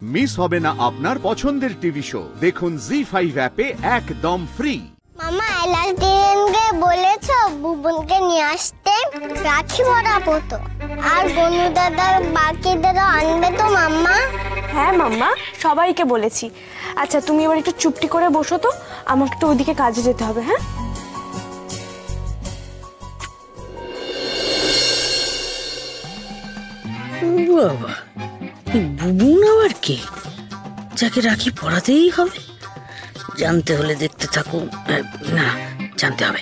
Miss হবে না আপনার পছন্দের টিভি শো। দেখুন জি5 অ্যাপে একদম ফ্রি। মামা লাস্ট দিনকে বলেছো বুবুনকে নিয়ে আসতে, রাখি পরাবো তো। আর বনু দাদার বাকিদেরও আনবে তো মাম্মা? হ্যাঁ মাম্মা, সবাইকে বলেছি। আচ্ছা তুমি এবার একটু চুপটি করে বসো তো, আমাকে একটু ওইদিকে কাজে যেতে হবে। হ্যাঁ বাবা, বুবুন আবার কে? যাকে রাখি পড়াতেই হবে? জানতে হলে দেখতে থাকুন। না, জানতে হবে।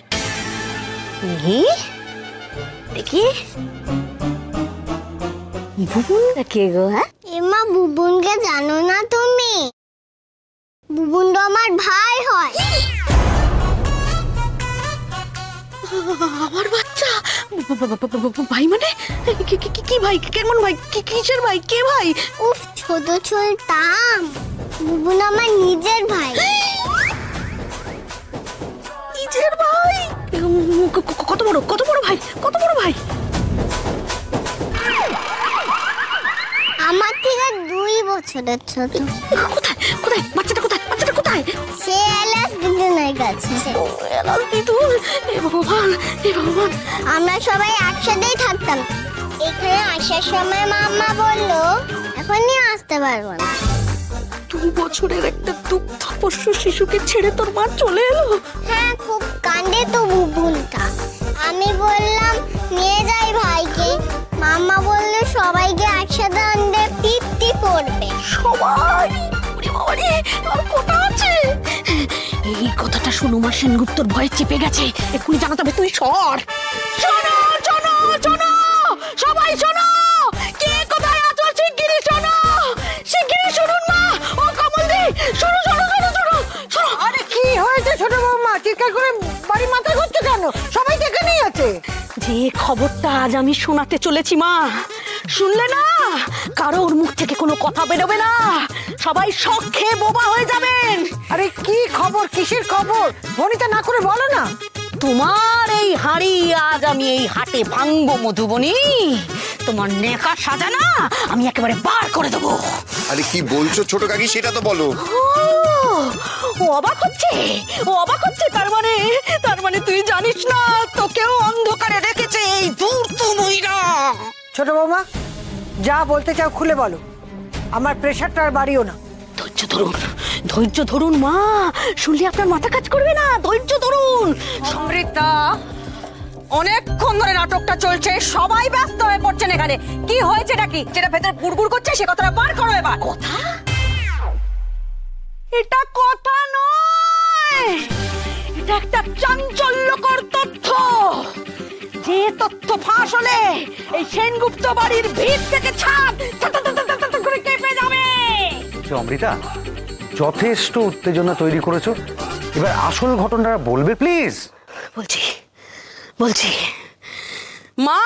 দেখি বুবুন কে গো? হ্যাঁ এমা, বুবুনকে জানো না তুমি? বুবুন তো আমার ভাই হয়। আমার বাচ্চা ভাই? মানে কি ভাই? কেমন ভাই? কিসের ভাই? কে ভাই? উফ, ছোট ছোলতাম। বুবুন আমার নিজের ভাই। নিজের ভাই? কত বড় ভাই? কত বড় ভাই? আমার থেকে 2 বছরের ছোট। কোথায় বাচ্চাটা? কোথায়? সে এলাস দিদুনের কাছে। ভগবান। আমরা সবাই একসাথেই থাকতাম। এখানে আসার সময় মাম্মা বললো এখনই আসতে পারবো না। 2 বছরের একটা দুগ্ধপোষ্য শিশুকে ছেড়ে তোর মা চলে এলো? হ্যাঁ, খুব কান্দে তো বুবুনটা। আমি বললাম নিয়ে যাই ভাইকে। মাম্মা বললো সবাইকে একসাথে আনতে 50 পড়বে। সবাই? আর কোথা আছে? এই কথাটা শুনুমা সেনগুপ্তর ভয়ে চেপে গেছে। এক্ষুনি জানাতে হবে। তুই সর। শোনো সবাই, শোনো। কে কোথায় আছো? শিগগিরই শোনো, শিগগিরই শুনুন মা। ও কমলদি, শোনো। আরে কি হয়েছে ছোট বৌমা? চিৎকার করে বাড়ি মাথায় ঘুরছো কেন? সবাই তো এখানেই আছে। যে খবরটা আজ আমি শোনাতে চলেছি মা, শুনলে না? কারোর মুখ থেকে কোনো কথা বেরোবে না। সবাই শখ খেয়ে বোবা হয়ে যাবেন। আরে কি খবর? কিসের খবর? ভনিতা না করে বলো না। তোমার এই হাঁড়ি আজ আমি এই হাটে ভাঙবো মধুবনী। তোমার নেকা সাজানা আমি একেবারে বার করে দেবো। আরে কি বলছো ছোট কাকি, সেটা তো বলো। ও অবাক হচ্ছে। তার মানে তুই জানিস না, তোকেও অন্ধকারে রেখেছে এই ধূর্ত মহিলা। ছোট বৌমা, যা বলতে চাও খুলে বলো। আমার প্রেশারটা আর বাড়িও না। ধৈর্য ধরুন মা। শুনলে আপনার মাথা কাজ করবে না। ধৈর্য ধরুন। অমৃতা, অনেকক্ষণ ধরে নাটকটা চলছে, সবাই ব্যস্ত হয়ে পড়ছেন এখানে। কি হয়েছে নাকি? যেটা ভেতরে গুড়গুড় করছে সে কথাটা বার করো এবার। কথা? এটা কথা নয়, এটা একটা চাঞ্চল্যকর তথ্য। যে তথ্য ফাঁস হলে এই সেনগুপ্ত বাড়ির ভিত থেকে ছাদ করে কেঁপে যাবে। অমৃতা, যথেষ্ট উত্তেজনা তৈরি করেছো, এবার আসল ঘটনাটা বলবে প্লিজ। বলছি মা,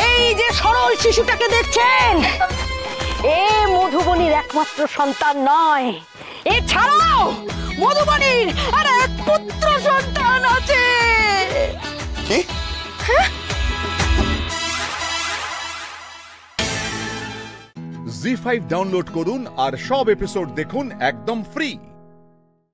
এই যে সরল শিশুটাকে দেখছেন, এ মধুবনীর একমাত্র সন্তান নয়। এছাড়াও মধুবনীর আর এক পুত্র সন্তান আছে। কি? জি5 ডাউনলোড করুন আর সব এপিসোড দেখুন একদম ফ্রি।